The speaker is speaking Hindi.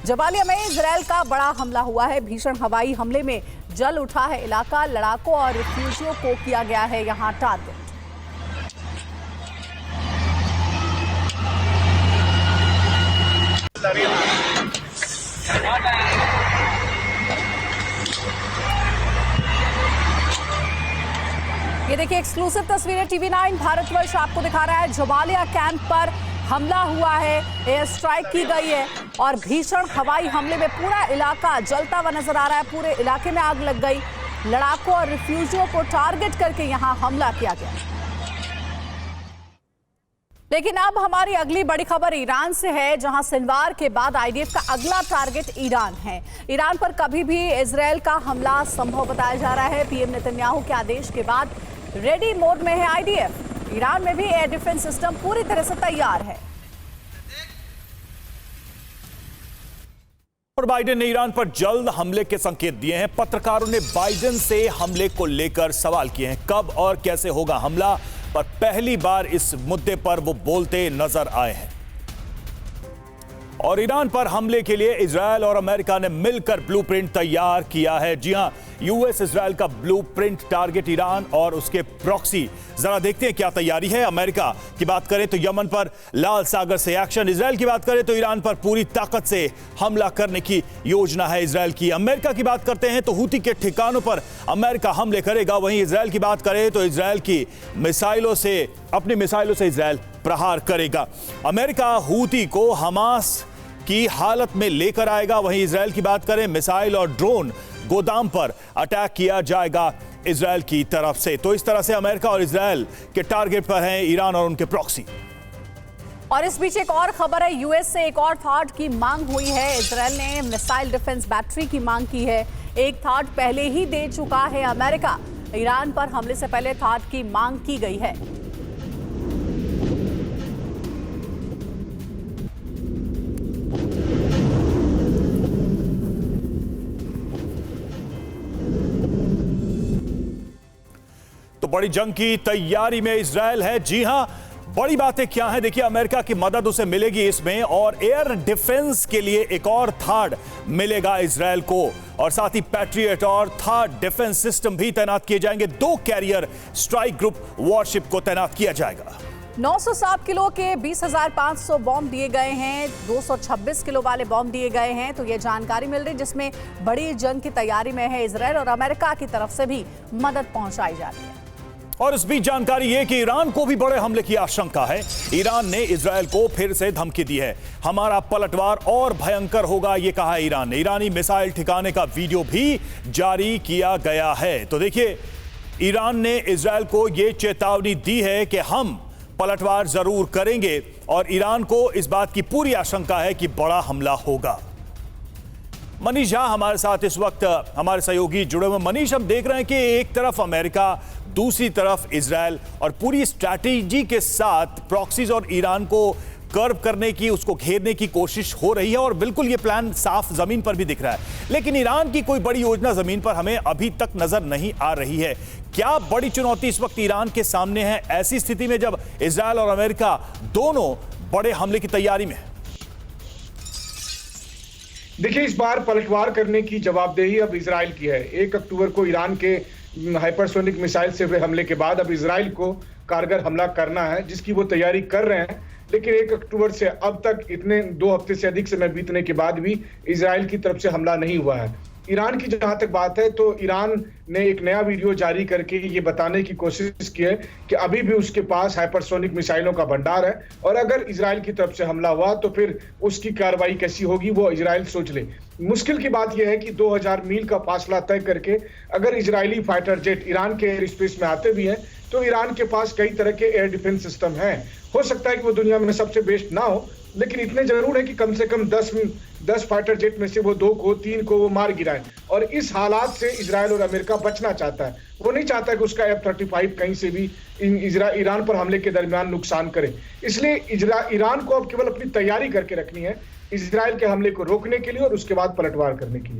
जबालिया में इजरायल का बड़ा हमला हुआ है। भीषण हवाई हमले में जल उठा है इलाका। लड़ाकों और रिफ्यूजियों को किया गया है यहां टारगेट। ये देखिए एक्सक्लूसिव तस्वीरें टीवी 9 भारतवर्ष आपको दिखा रहा है। जबालिया कैंप पर हमला हुआ है, एयर स्ट्राइक की गई है और भीषण हवाई हमले में पूरा इलाका जलता हुआ नजर आ रहा है। पूरे इलाके में आग लग गई। लड़ाकों और रिफ्यूजियों को टारगेट करके यहां हमला किया गया। लेकिन अब हमारी अगली बड़ी खबर ईरान से है, जहां सिनवार के बाद आईडीएफ का अगला टारगेट ईरान है। ईरान पर कभी भी इजरायल का हमला संभव बताया जा रहा है। पीएम नेतन्याहू के आदेश के बाद रेडी मोड में है आईडीएफ। ईरान में भी एयर डिफेंस सिस्टम पूरी तरह से तैयार है। और बाइडेन ने ईरान पर जल्द हमले के संकेत दिए हैं। पत्रकारों ने बाइडेन से हमले को लेकर सवाल किए हैं। कब और कैसे होगा हमला, पर पहली बार इस मुद्दे पर वो बोलते नजर आए हैं। और ईरान पर हमले के लिए इजरायल और अमेरिका ने मिलकर ब्लूप्रिंट तैयार किया है। जी हां, यूएस इजरायल का ब्लूप्रिंट टारगेट ईरान और उसके प्रॉक्सी। जरा देखते हैं क्या तैयारी है। अमेरिका की बात करें तो यमन पर लाल सागर से एक्शन। इजरायल की बात करें तो ईरान पर पूरी ताकत से हमला करने की योजना है इजरायल की। अमेरिका की बात करते हैं तो हूती के ठिकानों पर अमेरिका हमले करेगा। वहीं इजरायल की बात करें तो इजरायल की मिसाइलों से, अपनी मिसाइलों से इजरायल प्रहार करेगा। अमेरिका हूती को हमास की हालत में लेकर आएगा। वहीं इजरायल की बात करें, मिसाइल और ड्रोन गोदाम पर अटैक किया जाएगा इजरायल की तरफ से। तो इस तरह से अमेरिका और इजरायल के टारगेट पर हैं ईरान और उनके प्रॉक्सी। और इस बीच एक और खबर है, यूएस से एक और थाड की मांग हुई है। इजरायल ने मिसाइल डिफेंस बैटरी की मांग की है। एक थाड पहले ही दे चुका है अमेरिका। ईरान पर हमले से पहले थाड की मांग की गई है। तो बड़ी जंग की तैयारी में इजरायल है। जी हां, बड़ी बातें क्या हैं देखिए। अमेरिका की मदद उसे मिलेगी इसमें, और एयर डिफेंस के लिए एक और थाड मिलेगा इजरायल को। और साथ ही पैट्रियट और थाड डिफेंस सिस्टम भी तैनात किए जाएंगे। 2 कैरियर स्ट्राइक ग्रुप वॉरशिप को तैनात किया जाएगा। 907 किलो के 20,500 बॉम्ब दिए गए हैं। 226 किलो वाले बॉम्ब दिए गए हैं। तो ये जानकारी मिल रही, जिसमें बड़ी जंग की तैयारी में है इजरायल और अमेरिका की तरफ से भी मदद पहुंचाई जा रही है। और इस बीच जानकारी यह कि ईरान को भी बड़े हमले की आशंका है। ईरान ने इजरायल को फिर से धमकी दी है। हमारा पलटवार और भयंकर होगा, यह कहा है ईरान ने। ईरानी मिसाइल ठिकाने का वीडियो भी जारी किया गया है। तो देखिए, ईरान ने इजरायल को यह चेतावनी दी है कि हम पलटवार जरूर करेंगे, और ईरान को इस बात की पूरी आशंका है कि बड़ा हमला होगा। मनीष झा हमारे साथ इस वक्त, हमारे सहयोगी जुड़े हुए। मनीष, हम देख रहे हैं कि एक तरफ अमेरिका, दूसरी तरफ इजरायल, और पूरी स्ट्रैटेजी के साथ प्रॉक्सीज और ईरान को कर्व करने की, उसको घेरने की कोशिश हो रही है। और बिल्कुल ये प्लान साफ जमीन पर भी दिख रहा है। लेकिन ईरान की कोई बड़ी योजना जमीन पर हमें अभी तक नजर नहीं आ रही है। क्या बड़ी चुनौती इस वक्त ईरान के सामने है, ऐसी स्थिति में जब इजरायल और अमेरिका दोनों बड़े हमले की तैयारी में है? देखिए, इस बार पलटवार करने की जवाबदेही अब इजराइल की है। 1 अक्टूबर को ईरान के हाइपरसोनिक मिसाइल से हुए हमले के बाद अब इजराइल को कारगर हमला करना है, जिसकी वो तैयारी कर रहे हैं। लेकिन 1 अक्टूबर से अब तक इतने 2 हफ्ते से अधिक समय बीतने के बाद भी इजराइल की तरफ से हमला नहीं हुआ है। ईरान की जहां तक बात है, तो ईरान ने एक नया वीडियो जारी करके ये बताने की कोशिश की है कि अभी भी उसके पास हाइपरसोनिक मिसाइलों का भंडार है, और अगर इजराइल की तरफ से हमला हुआ तो फिर उसकी कार्रवाई कैसी होगी वो इजराइल सोच ले। मुश्किल की बात यह है कि 2000 मील का फासला तय करके अगर इजरायली फाइटर जेट ईरान के एयर स्पेस में आते भी हैं, तो ईरान के पास कई तरह के एयर डिफेंस सिस्टम हैं। हो सकता है कि वो दुनिया में सबसे बेस्ट ना हो, लेकिन इतने जरूर है कि कम से कम 10 फाइटर जेट में से वो 2 को 3 को वो मार गिराए। और इस हालात से इजरायल और अमेरिका बचना चाहता है। वो नहीं चाहता कि उसका F-35 कहीं से भी ईरान पर हमले के दरमियान नुकसान करे। इसलिए ईरान को अब केवल अपनी तैयारी करके रखनी है इजरायल के हमले को रोकने के लिए और उसके बाद पलटवार करने के लिए।